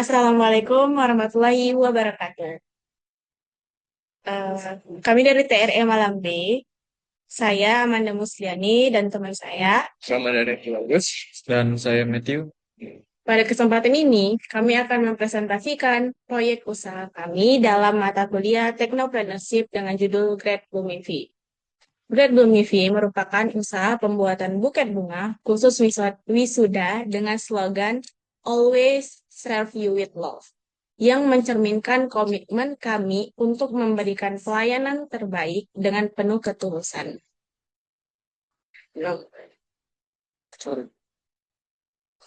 Assalamualaikum warahmatullahi wabarakatuh. Eh, Kami dari TRE Malang B, saya Amanda Musliani dan teman saya. Sama dari Bagus dan saya Matthew. Pada kesempatan ini, kami akan mempresentasikan proyek usaha kami dalam mata kuliah Technopreneurship dengan judul Grade Blumifi. Grade Blumifi merupakan usaha pembuatan buket bunga khusus wisuda dengan slogan Always Serve You with Love, yang mencerminkan komitmen kami untuk memberikan pelayanan terbaik dengan penuh ketulusan.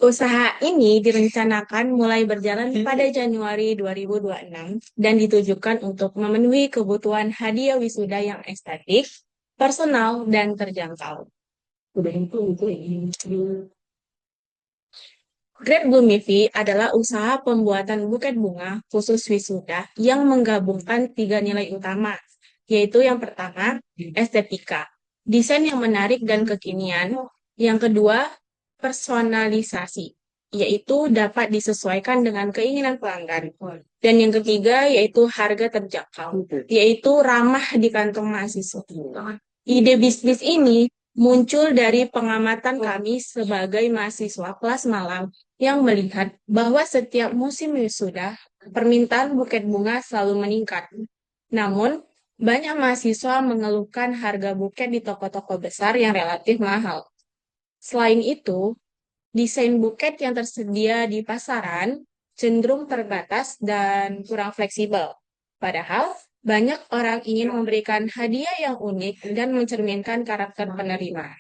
Usaha ini direncanakan mulai berjalan pada Januari 2026 dan ditujukan untuk memenuhi kebutuhan hadiah wisuda yang estetik, personal, dan terjangkau. Great Blumifi adalah usaha pembuatan buket bunga khusus wisuda yang menggabungkan tiga nilai utama, yaitu yang pertama, estetika, desain yang menarik dan kekinian. Yang kedua, personalisasi, yaitu dapat disesuaikan dengan keinginan pelanggan. Dan yang ketiga, yaitu harga terjangkau, yaitu ramah di kantong mahasiswa. Ide bisnis ini muncul dari pengamatan kami sebagai mahasiswa kelas malam yang melihat bahwa setiap musim wisuda, permintaan buket bunga selalu meningkat. Namun, banyak mahasiswa mengeluhkan harga buket di toko-toko besar yang relatif mahal. Selain itu, desain buket yang tersedia di pasaran cenderung terbatas dan kurang fleksibel. Padahal, banyak orang ingin memberikan hadiah yang unik dan mencerminkan karakter penerima.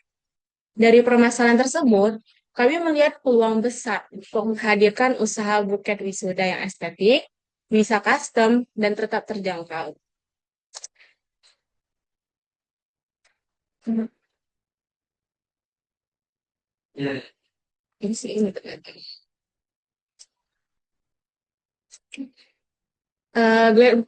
Dari permasalahan tersebut, kami melihat peluang besar untuk menghadirkan usaha buket wisuda yang estetik, bisa custom, dan tetap terjangkau. Ini sih ini ternyata.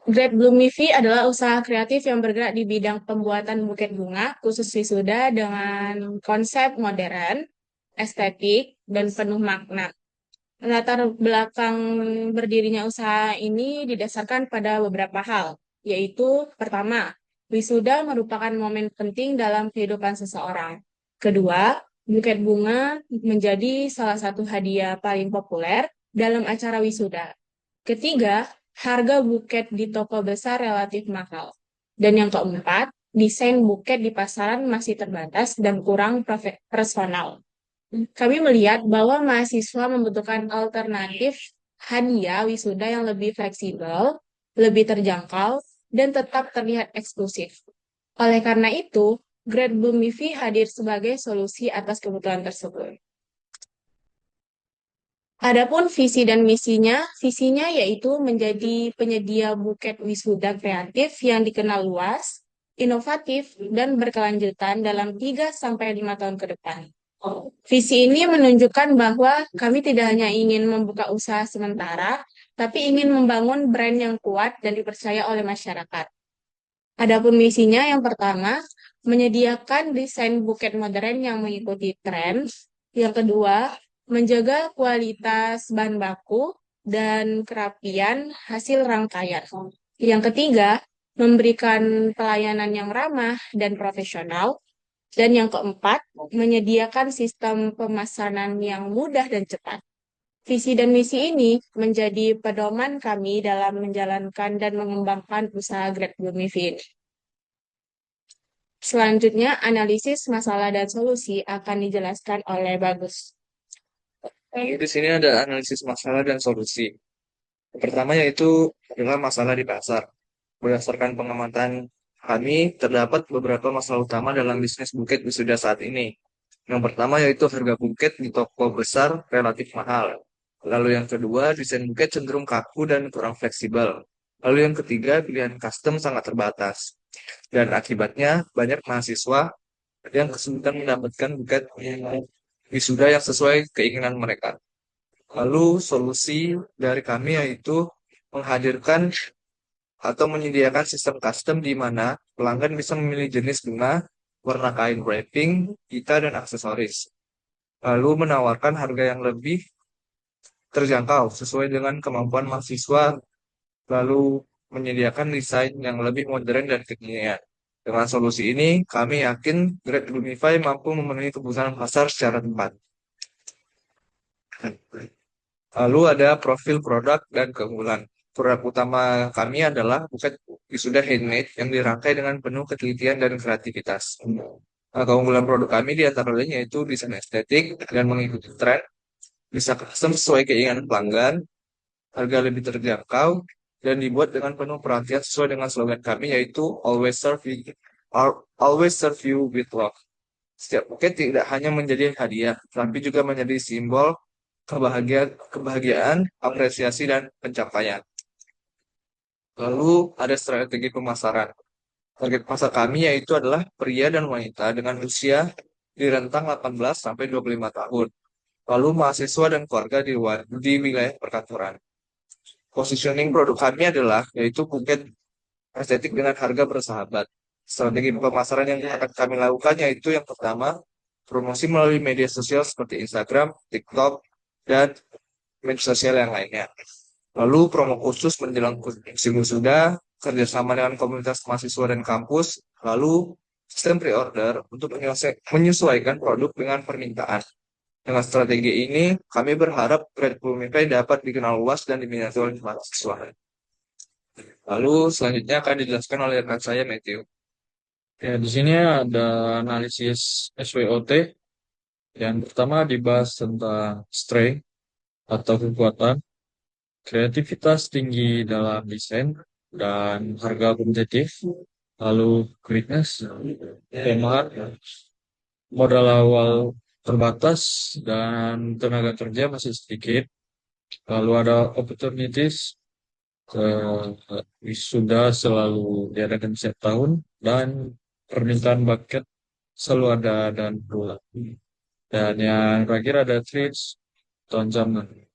Great Blumifi adalah usaha kreatif yang bergerak di bidang pembuatan buket bunga, khusus wisuda dengan konsep modern, estetik, dan penuh makna. Latar belakang berdirinya usaha ini didasarkan pada beberapa hal, yaitu pertama, wisuda merupakan momen penting dalam kehidupan seseorang. Kedua, buket bunga menjadi salah satu hadiah paling populer dalam acara wisuda. Ketiga, harga buket di toko besar relatif mahal. Dan yang keempat, desain buket di pasaran masih terbatas dan kurang personal. Kami melihat bahwa mahasiswa membutuhkan alternatif hadiah wisuda yang lebih fleksibel, lebih terjangkau, dan tetap terlihat eksklusif. Oleh karena itu, Grade Blumifi hadir sebagai solusi atas kebutuhan tersebut. Adapun visi dan visinya yaitu menjadi penyedia buket wisuda kreatif yang dikenal luas, inovatif, dan berkelanjutan dalam 3 sampai 5 tahun ke depan. Visi ini menunjukkan bahwa kami tidak hanya ingin membuka usaha sementara, tapi ingin membangun brand yang kuat dan dipercaya oleh masyarakat. Adapun misinya yang pertama, menyediakan desain buket modern yang mengikuti tren. Yang kedua, menjaga kualitas bahan baku dan kerapian hasil rangkaian. Yang ketiga, memberikan pelayanan yang ramah dan profesional. Dan yang keempat, menyediakan sistem pemesanan yang mudah dan cepat. Visi dan misi ini menjadi pedoman kami dalam menjalankan dan mengembangkan usaha Grab Blumifi ini. Selanjutnya, analisis masalah dan solusi akan dijelaskan oleh Bagus. Di sini ada analisis masalah dan solusi. Yang pertama yaitu adalah masalah di pasar. Berdasarkan pengamatan kami, terdapat beberapa masalah utama dalam bisnis buket wisuda saat ini. Yang pertama yaitu harga buket di toko besar relatif mahal. Lalu yang kedua, desain buket cenderung kaku dan kurang fleksibel. Lalu yang ketiga, pilihan custom sangat terbatas. Dan akibatnya, banyak mahasiswa yang kesulitan mendapatkan buket wisuda yang sesuai keinginan mereka. Lalu solusi dari kami yaitu menghadirkan atau menyediakan sistem custom di mana pelanggan bisa memilih jenis bunga, warna kain wrapping, pita, dan aksesoris. Lalu menawarkan harga yang lebih terjangkau sesuai dengan kemampuan mahasiswa, lalu menyediakan desain yang lebih modern dan kekinian. Dengan solusi ini, kami yakin Grade Lumify mampu memenuhi kebutuhan pasar secara tepat. Lalu ada profil produk dan keunggulan. Produk utama kami adalah bukan wisuda handmade yang dirangkai dengan penuh ketelitian dan kreativitas. Keunggulan produk kami di antara lain yaitu desain estetik dan mengikuti tren, bisa custom sesuai keinginan pelanggan, harga lebih terjangkau, dan dibuat dengan penuh perhatian sesuai dengan slogan kami yaitu always serve you with love. Setiap buket tidak hanya menjadi hadiah, tapi juga menjadi simbol kebahagiaan, apresiasi, dan pencapaian. Lalu ada strategi pemasaran. Target pasar kami yaitu adalah pria dan wanita dengan usia di rentang 18 sampai 25 tahun. Lalu mahasiswa dan keluarga di wilayah perkantoran. Positioning produk kami adalah yaitu buket estetik dengan harga bersahabat. Strategi pemasaran yang akan kami lakukan yaitu yang pertama, promosi melalui media sosial seperti Instagram, TikTok, dan media sosial yang lainnya. Lalu promo khusus menjelang musim wisuda, kerjasama dengan komunitas mahasiswa dan kampus, lalu sistem pre-order untuk menyesuaikan produk dengan permintaan. Dengan strategi ini, kami berharap Grade Lumify dapat dikenal luas dan diminati oleh mahasiswa. Lalu selanjutnya akan dijelaskan oleh rekan saya, Matthew. Ya, di sini ada analisis SWOT. Yang pertama dibahas tentang strength atau kekuatan, kreativitas tinggi dalam desain, dan harga kompetitif. Lalu weakness, kelemahan, modal awal terbatas, dan tenaga kerja masih sedikit. Lalu ada opportunities, wisuda selalu diadakan setiap tahun, dan permintaan bucket selalu ada dan berulang. Dan yang terakhir ada threats atau ancaman.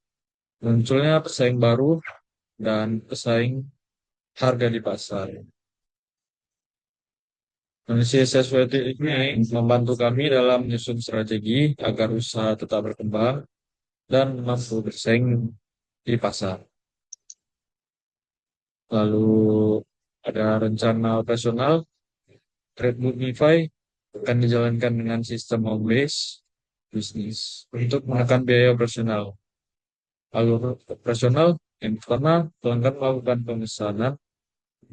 Munculnya pesaing baru dan pesaing harga di pasar. Analisis SWOT ini membantu kami dalam menyusun strategi agar usaha tetap berkembang dan mampu bersaing di pasar. Lalu ada rencana operasional. Trade Bookify akan dijalankan dengan sistem home base bisnis untuk menekan biaya operasional. Lalu operasional yang pertama, pelanggan melakukan pemesanan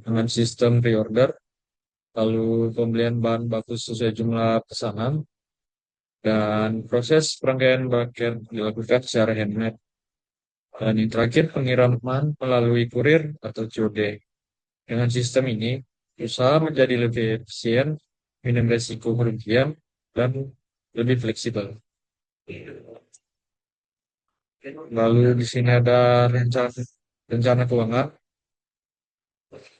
dengan sistem pre-order, lalu pembelian bahan baku sesuai jumlah pesanan, dan proses perangkaian bucket dilakukan secara handmade. Dan yang terakhir, pengiriman melalui kurir atau COD. Dengan sistem ini, usaha menjadi lebih efisien, minim resiko kerugian, dan lebih fleksibel. Lalu di sini ada rencana keuangan.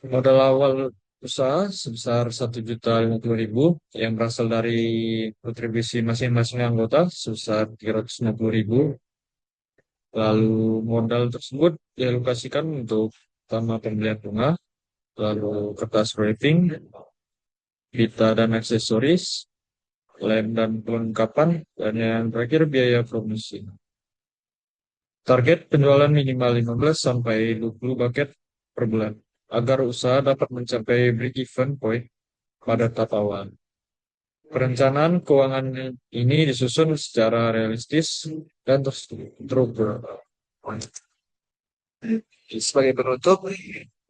Modal awal usaha sebesar 1.050.000 yang berasal dari kontribusi masing-masing anggota sebesar 350.000. Lalu modal tersebut dialokasikan untuk pertama pembelian bunga, lalu kertas wrapping, pita dan aksesoris, lem dan perlengkapan, dan yang terakhir biaya promosi. Target penjualan minimal 15 sampai 20 bucket per bulan agar usaha dapat mencapai break-even point pada tahap awal. Perencanaan keuangan ini disusun secara realistis dan terstruktur. Sebagai penutup,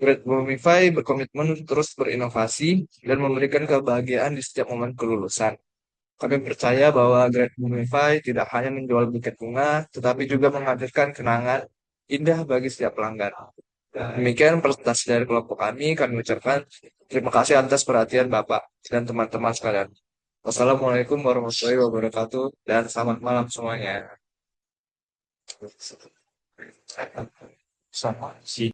Grade Lumify berkomitmen untuk terus berinovasi dan memberikan kebahagiaan di setiap momen kelulusan. Kami percaya bahwa Grade Lumify tidak hanya menjual buket bunga, tetapi juga menghadirkan kenangan indah bagi setiap pelanggan. Demikian presentasi dari kelompok kami ucapkan terima kasih atas perhatian Bapak dan teman-teman sekalian. Wassalamualaikum warahmatullahi wabarakatuh dan selamat malam semuanya. Sama sih.